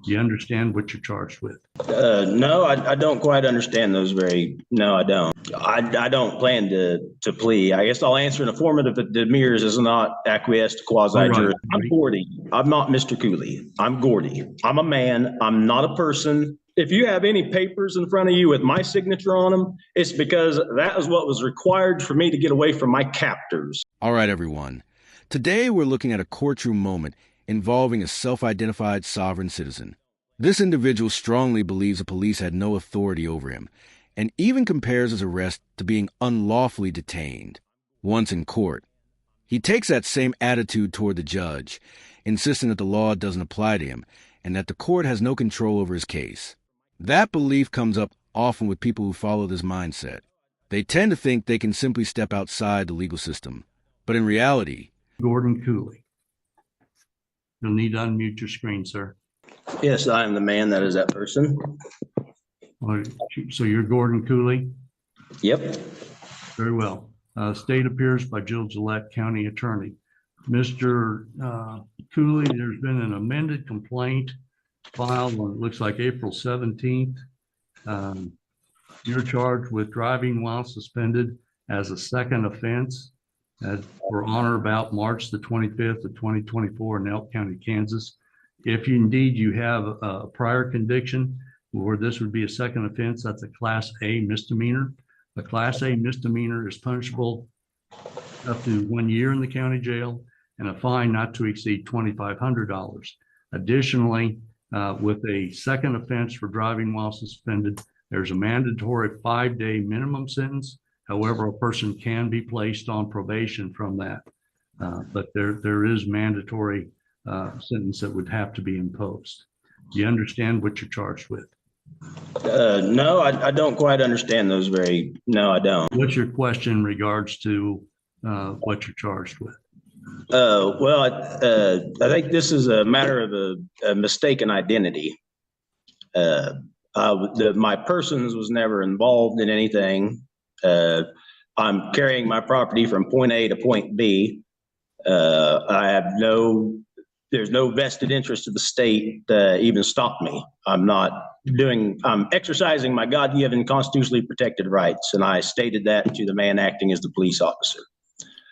Do you understand what you're charged with? No, I don't quite understand those no, I don't. I don't plan to plea. I guess I'll answer an affirmative if Demers is not acquiesced to quasi-jury. I'm Gordy. I'm not Mr. Cooley. I'm Gordy. I'm a man. I'm not a person. If you have any papers in front of you with my signature on them, it's because that is what was required for me to get away from my captors. All right, everyone. Today we're looking at a courtroom moment involving a self-identified sovereign citizen. This individual strongly believes the police had no authority over him, and even compares his arrest to being unlawfully detained. Once in court, he takes that same attitude toward the judge, insisting that the law doesn't apply to him and that the court has no control over his case. That belief comes up often with people who follow this mindset. They tend to think they can simply step outside the legal system, but in reality... Gordon Cooley. You'll need to unmute your screen, sir. Yes, I am the man that is that person. So you're Gordon Cooley? Yep. Very well. State appears by Jill Gillette, County Attorney. Mr. Cooley, there's been an amended complaint filed on, it looks like April 17th. You're charged with driving while suspended as a second offense for on or about March the 25th of 2024 in Elk County, Kansas. If indeed you have a prior conviction where this would be a second offense, that's a Class A misdemeanor. A Class A misdemeanor is punishable up to 1 year in the county jail and a fine not to exceed $2,500. Additionally, with a second offense for driving while suspended, there's a mandatory 5-day minimum sentence. However, a person can be placed on probation from that, but there is mandatory sentence that would have to be imposed. Do you understand what you're charged with? No, I don't quite understand those no, I don't. What's your question in regards to what you're charged with? Well, I think this is a matter of a mistaken identity. My persons was never involved in anything. I'm carrying my property from point A to point B. I have there's no vested interest of the state to even stop me. I'm exercising my God-given constitutionally protected rights, and I stated that to the man acting as the police officer.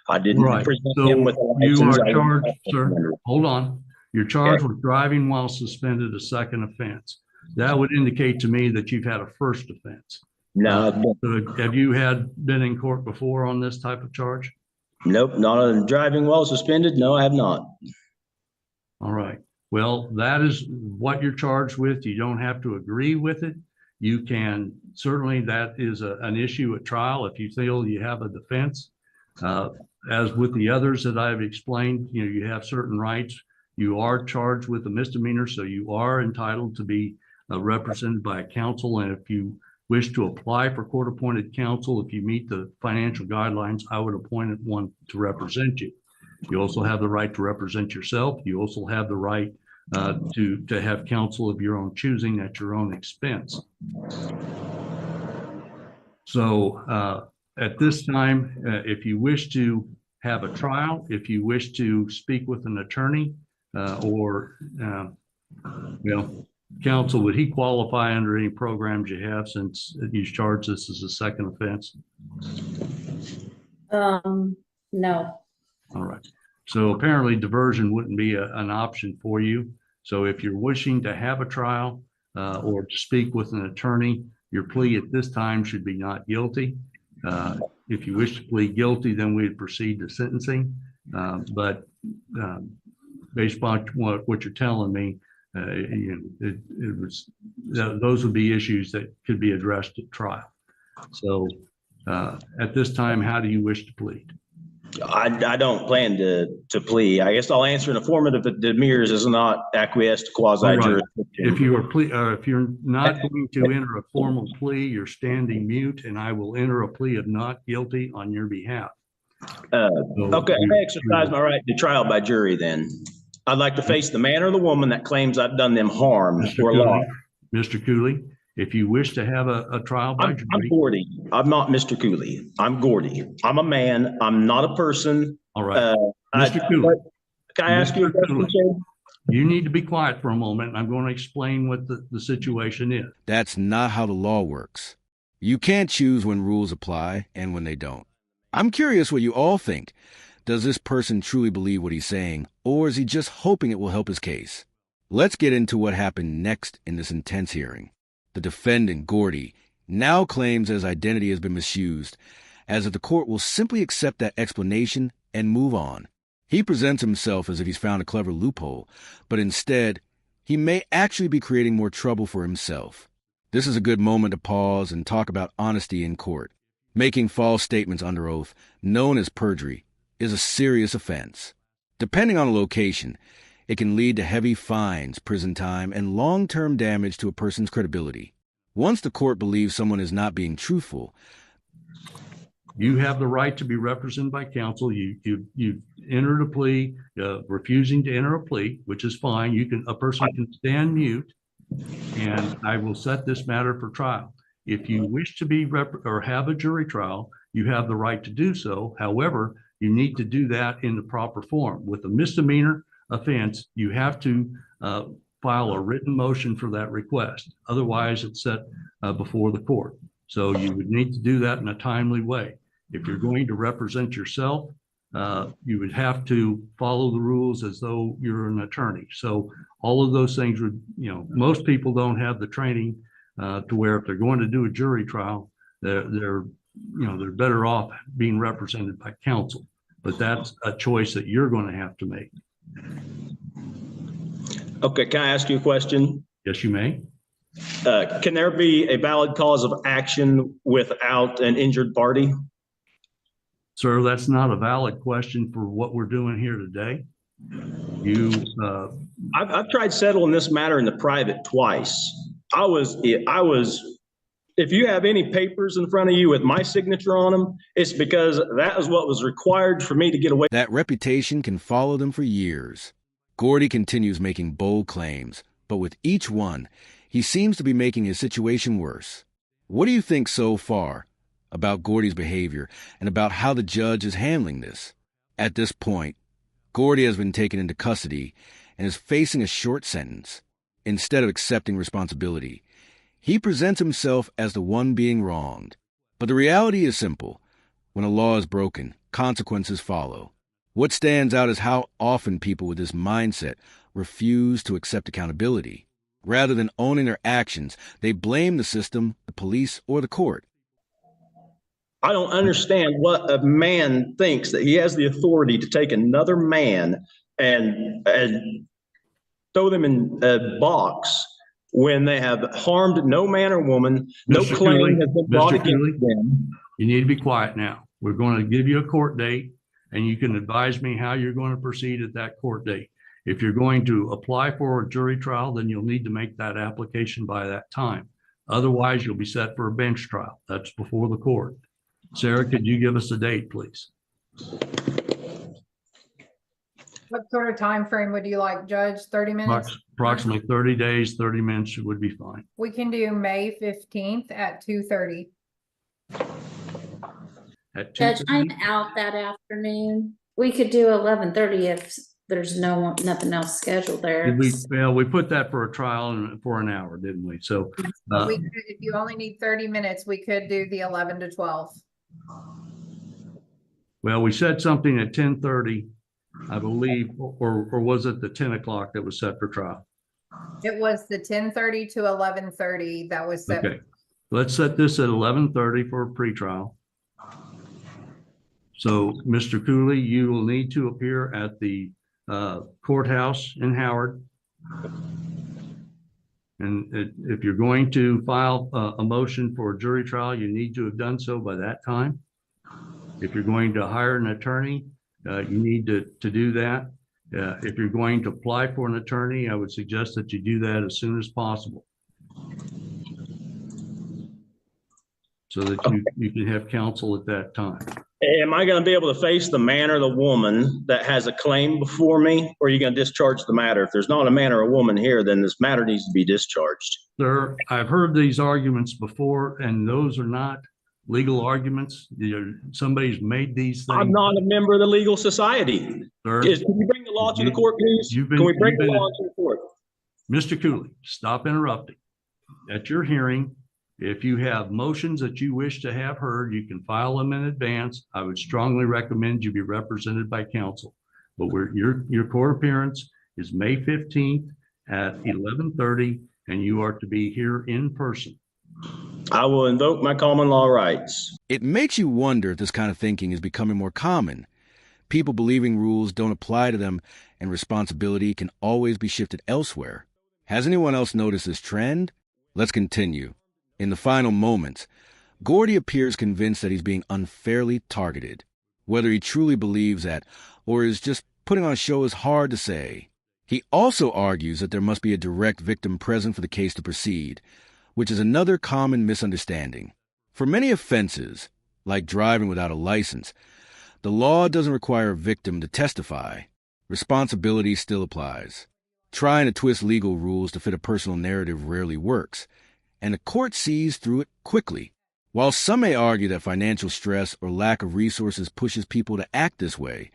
I didn't present him with a license. You are charged, sir. Hold on. You're charged with driving while suspended, a second offense. That would indicate to me that you've had a first offense. No. Have you been in court before on this type of charge? Nope, not on driving while suspended. No, I have not. All right. Well, that is what you're charged with. You don't have to agree with it. You can certainly, that is an issue at trial if you feel you have a defense. As with the others that I've explained, you have certain rights. You are charged with a misdemeanor, so you are entitled to be represented by a counsel. And if you wish to apply for court-appointed counsel, if you meet the financial guidelines, I would appoint one to represent you. You also have the right to represent yourself. You also have the right to have counsel of your own choosing at your own expense. So at this time, if you wish to have a trial, if you wish to speak with an attorney or counsel, would he qualify under any programs you have since you charge this as a second offense? No. All right. So apparently diversion wouldn't be an option for you. So if you're wishing to have a trial or to speak with an attorney, your plea at this time should be not guilty. If you wish to plead guilty, then we'd proceed to sentencing. But based upon what you're telling me, those would be issues that could be addressed at trial. So at this time, how do you wish to plead? I don't plan to plea. I guess I'll answer an affirmative if Demers is not acquiesced to quasi-jurisdiction. Right. If you're not going to enter a formal plea, you're standing mute, and I will enter a plea of not guilty on your behalf. Okay, I exercise my right to trial by jury then. I'd like to face the man or the woman that claims I've done them harm or loss. Mr. Cooley, if you wish to have a trial by jury. I'm Gordy. I'm not Mr. Cooley. I'm Gordy. I'm a man. I'm not a person. All right. Mr. Cooley. Can I ask you a question, sir? You need to be quiet for a moment, and I'm going to explain what the situation is. That's not how the law works. You can't choose when rules apply and when they don't. I'm curious what you all think. Does this person truly believe what he's saying, or is he just hoping it will help his case? Let's get into what happened next in this intense hearing. The defendant, Gordy, now claims his identity has been misused, as if the court will simply accept that explanation and move on. He presents himself as if he's found a clever loophole, but instead, he may actually be creating more trouble for himself. This is a good moment to pause and talk about honesty in court. Making false statements under oath, known as perjury, is a serious offense. Depending on the location, it can lead to heavy fines, prison time, and long-term damage to a person's credibility. Once the court believes someone is not being truthful, you have the right to be represented by counsel. You entered a plea, refusing to enter a plea, which is fine. A person can stand mute, and I will set this matter for trial. If you wish to be or have a jury trial, you have the right to do so. However, you need to do that in the proper form. With a misdemeanor offense, you have to file a written motion for that request. Otherwise, it's set before the court. So you would need to do that in a timely way. If you're going to represent yourself, you would have to follow the rules as though you're an attorney. So all of those things would, most people don't have the training to where if they're going to do a jury trial, they're better off being represented by counsel. But that's a choice that you're going to have to make. Okay, can I ask you a question? Yes, you may. Can there be a valid cause of action without an injured party? Sir, that's not a valid question for what we're doing here today. I've tried settling this matter in the private twice. If you have any papers in front of you with my signature on them, it's because that is what was required for me to get away. That reputation can follow them for years. Gordy continues making bold claims, but with each one, he seems to be making his situation worse. What do you think so far about Gordy's behavior and about how the judge is handling this? At this point, Gordy has been taken into custody and is facing a short sentence. Instead of accepting responsibility, he presents himself as the one being wronged. But the reality is simple. When a law is broken, consequences follow. What stands out is how often people with this mindset refuse to accept accountability. Rather than owning their actions, they blame the system, the police, or the court. I don't understand what a man thinks that he has the authority to take another man and throw them in a box when they have harmed no man or woman. No Mr. claim Cooley, has been brought Mr. against Cooley, them. you need to be quiet now. We're going to give you a court date, and you can advise me how you're going to proceed at that court date. If you're going to apply for a jury trial, then you'll need to make that application by that time. Otherwise, you'll be set for a bench trial. That's before the court. Sarah, could you give us a date, please? What sort of time frame would you like, Judge? 30 minutes? Approximately 30 days, 30 minutes would be fine. We can do May 15th at 2:30. Judge, I'm out that afternoon. We could do 11:30 if there's nothing else scheduled there. We put that for a trial and for an hour, didn't we? So If you only need 30 minutes, we could do the 11 to 12. well, we said something at 10:30, I believe, or was it the 10 o'clock that was set for trial? It was the 10:30 to 11:30 that was set. Okay, let's set this at 11:30 for a pretrial. So, Mr. Cooley, you will need to appear at the courthouse in Howard. And if you're going to file a motion for a jury trial, you need to have done so by that time. If you're going to hire an attorney, you need to do that. If you're going to apply for an attorney, I would suggest that you do that as soon as possible, so that you can have counsel at that time. Am I going to be able to face the man or the woman that has a claim before me, or are you going to discharge the matter? If there's not a man or a woman here, then this matter needs to be discharged. Sir, I've heard these arguments before, and those are not legal arguments. Somebody's made these things. I'm not a member of the legal society. Sir, Can you bring the law to the court, please? You've been- Can we bring you've the been- law to the court? Mr. Cooley, stop interrupting. At your hearing, if you have motions that you wish to have heard, you can file them in advance. I would strongly recommend you be represented by counsel. But your court appearance is May 15th at 11:30, and you are to be here in person. I will invoke my common law rights. It makes you wonder if this kind of thinking is becoming more common. People believing rules don't apply to them and responsibility can always be shifted elsewhere. Has anyone else noticed this trend? Let's continue. In the final moments, Gordy appears convinced that he's being unfairly targeted. Whether he truly believes that or is just putting on a show is hard to say. He also argues that there must be a direct victim present for the case to proceed, which is another common misunderstanding. For many offenses, like driving without a license, the law doesn't require a victim to testify. Responsibility still applies. Trying to twist legal rules to fit a personal narrative rarely works, and the court sees through it quickly. While some may argue that financial stress or lack of resources pushes people to act this way,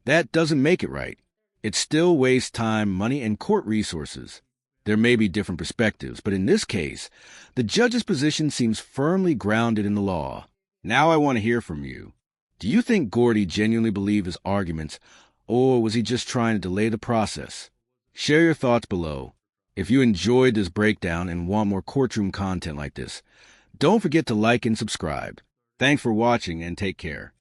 that doesn't make it right. It still wastes time, money, and court resources. There may be different perspectives, but in this case, the judge's position seems firmly grounded in the law. Now I want to hear from you. Do you think Gordy genuinely believed his arguments, or was he just trying to delay the process? Share your thoughts below. If you enjoyed this breakdown and want more courtroom content like this, don't forget to like and subscribe. Thanks for watching and take care.